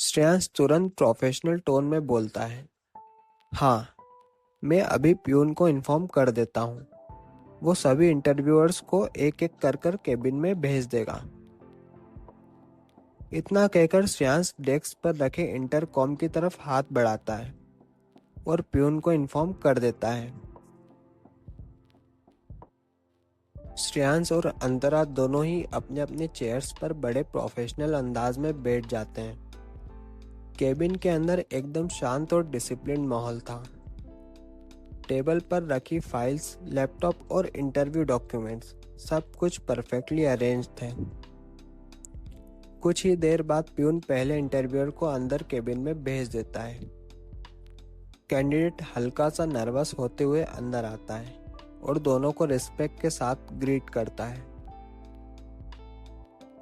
श्रेयांश तुरंत professional tone में बोलता है। हाँ, मैं अभी प्यून को इन्फॉर्म कर देता हूँ। वो सभी इंटरव्यूअर्स को एक एक कर कर केबिन में भेज देगा। इतना कहकर श्रेयांश डेस्क पर रखे इंटरकॉम की तरफ हाथ बढ़ाता है और प्यून को इन्फॉर्म कर देता है। श्रेयांश और अंतरा दोनों ही अपने अपने चेयर्स पर बड़े प्रोफेशनल अंदाज में बैठ जाते हैं। केबिन के अंदर एकदम शांत और डिसिप्लिन माहौल था। टेबल पर रखी फाइल्स, लैपटॉप और इंटरव्यू डॉक्यूमेंट्स सब कुछ परफेक्टली अरेंज थे। कुछ ही देर बाद प्यून पहले इंटरव्यूअर को अंदर केबिन में भेज देता है। कैंडिडेट हल्का सा नर्वस होते हुए अंदर आता है और दोनों को रिस्पेक्ट के साथ ग्रीट करता है।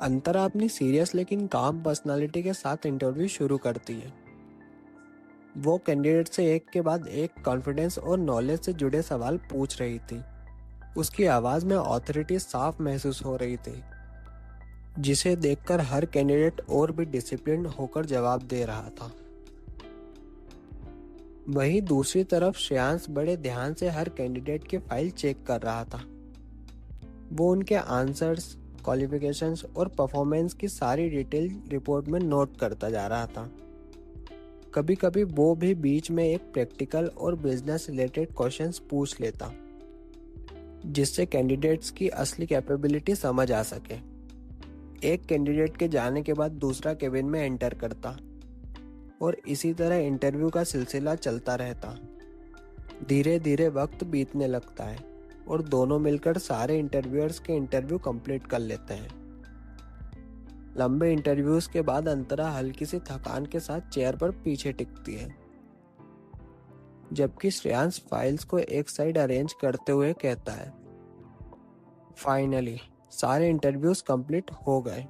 अंतरा अपनी सीरियस लेकिन काम पर्सनालिटी के साथ इंटरव्यू शुरू करती है। वो कैंडिडेट से एक के बाद एक कॉन्फिडेंस और नॉलेज से जुड़े सवाल पूछ रही थी। उसकी आवाज में ऑथोरिटी साफ महसूस हो रही थी, जिसे देखकर हर कैंडिडेट और भी डिसिप्लिन होकर जवाब दे रहा था। वहीं दूसरी तरफ श्रेयांश बड़े ध्यान से हर कैंडिडेट की फाइल चेक कर रहा था। वो उनके आंसर्स, क्वालिफिकेशंस और परफॉर्मेंस की सारी डिटेल रिपोर्ट में नोट करता जा रहा था। कभी कभी वो भी बीच में एक प्रैक्टिकल और बिजनेस रिलेटेड क्वेश्चंस पूछ लेता, जिससे कैंडिडेट्स की असली कैपेबिलिटी समझ आ सके। एक कैंडिडेट के जाने के बाद दूसरा केबिन में एंटर करता और इसी तरह इंटरव्यू का सिलसिला चलता रहता। धीरे धीरे वक्त बीतने लगता है और दोनों मिलकर सारे इंटरव्यूअर्स के इंटरव्यू कंप्लीट कर लेते हैं। लंबे इंटरव्यूज के बाद अंतरा हल्की सी थकान के साथ चेयर पर पीछे टिकती है, जबकि श्रेयांश फाइल्स को एक साइड अरेंज करते हुए कहता है, फाइनली सारे इंटरव्यूज कंप्लीट हो गए।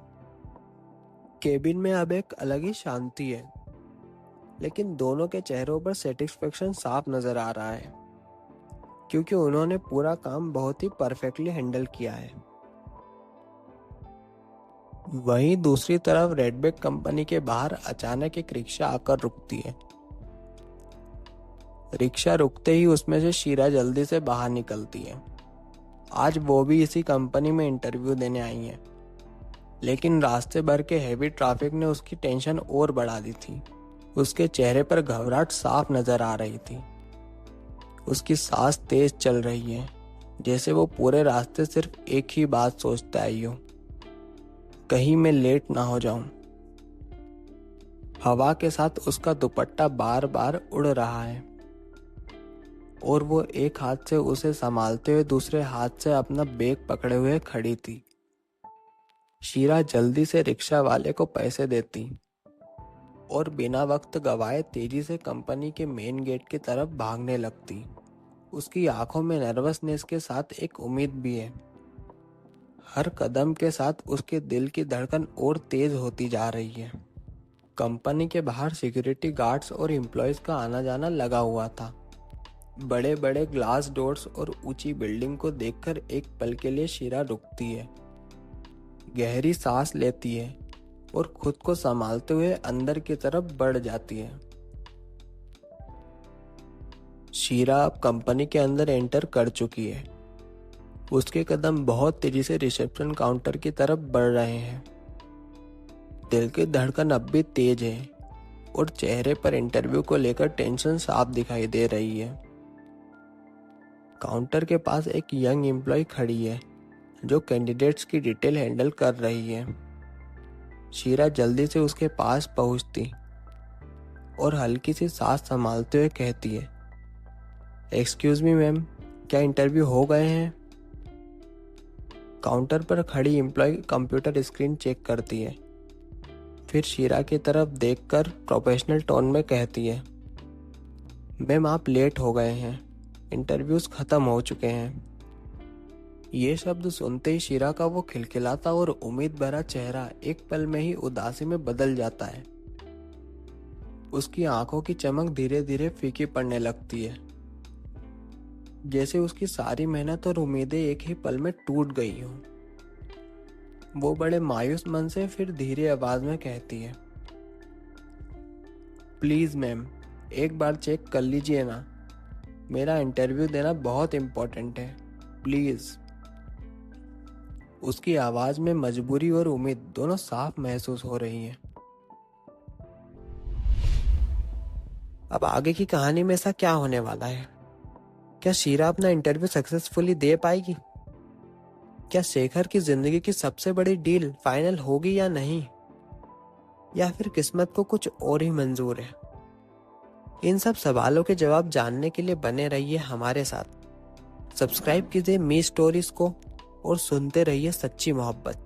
केबिन में अब एक अलग ही शांति है, लेकिन दोनों के चेहरों पर सेटिस्फेक्शन साफ नजर आ रहा है, क्योंकि उन्होंने पूरा काम बहुत ही परफेक्टली हैंडल किया है। वहीं दूसरी तरफ रेडबैक कंपनी के बाहर अचानक एक रिक्शा आकर रुकती है। रिक्शा रुकते ही उसमें से शीरा जल्दी से बाहर निकलती है। आज वो भी इसी कंपनी में इंटरव्यू देने आई है, लेकिन रास्ते भर के हेवी ट्रैफिक ने उसकी टेंशन और बढ़ा दी थी। उसके चेहरे पर घबराहट साफ नजर आ रही थी। उसकी सांस तेज चल रही है, जैसे वो पूरे रास्ते सिर्फ एक ही बात सोचता आई हो, कहीं मैं लेट ना हो जाऊं। हवा के साथ उसका दुपट्टा बार बार उड़ रहा है और वो एक हाथ से उसे संभालते हुए दूसरे हाथ से अपना बैग पकड़े हुए खड़ी थी। शीरा जल्दी से रिक्शा वाले को पैसे देती और बिना वक्त गवाए तेजी से कंपनी के मेन गेट की तरफ भागने लगती। उसकी आंखों में नर्वसनेस के साथ एक उम्मीद भी है। हर कदम के साथ उसके दिल की धड़कन और तेज होती जा रही है। कंपनी के बाहर सिक्योरिटी गार्ड्स और एम्प्लॉयज का आना जाना लगा हुआ था। बड़े बड़े ग्लास डोर्स और ऊंची बिल्डिंग को देखकर एक पल के लिए शीरा रुकती है, गहरी सांस लेती है और खुद को संभालते हुए अंदर की तरफ बढ़ जाती है। शीरा अब कंपनी के अंदर एंटर कर चुकी है। उसके कदम बहुत तेजी से रिसेप्शन काउंटर की तरफ बढ़ रहे हैं। दिल की धड़कन अब भी तेज है और चेहरे पर इंटरव्यू को लेकर टेंशन साफ दिखाई दे रही है। काउंटर के पास एक यंग एम्प्लॉय खड़ी है, जो कैंडिडेट्स की डिटेल हैंडल कर रही है। शीरा जल्दी से उसके पास पहुंचती और हल्की सी सांस संभालते हुए कहती है, एक्सक्यूज मी मैम, क्या इंटरव्यू हो गए हैं? काउंटर पर खड़ी एम्प्लॉय कंप्यूटर स्क्रीन चेक करती है, फिर शीरा की तरफ देखकर प्रोफेशनल टोन में कहती है, मैम आप लेट हो गए हैं, इंटरव्यूज खत्म हो चुके हैं। ये शब्द सुनते ही शीरा का वो खिलखिलाता और उम्मीद भरा चेहरा एक पल में ही उदासी में बदल जाता है। उसकी आंखों की चमक धीरे धीरे फीकी पड़ने लगती है, जैसे उसकी सारी मेहनत और उम्मीदें एक ही पल में टूट गई हों। वो बड़े मायूस मन से फिर धीरे आवाज में कहती है, प्लीज़ मैम, एक बार चेक कर लीजिए ना। मेरा इंटरव्यू देना बहुत इम्पोर्टेंट है, प्लीज़। उसकी आवाज़ में मजबूरी और उम्मीद दोनों साफ महसूस हो रही हैं। अब आगे की कहानी में ऐसा क्या होने वाला है? क्या शीरा अपना इंटरव्यू सक्सेसफुली दे पाएगी? क्या शेखर की जिंदगी की सबसे बड़ी डील फाइनल होगी या नहीं? या फिर किस्मत को कुछ और ही मंजूर है? इन सब सवालों के जवाब जानने के लिए बने रहिए हमारे साथ। सब्सक्राइब कीजिए मी स्टोरीज को और सुनते रहिए सच्ची मोहब्बत।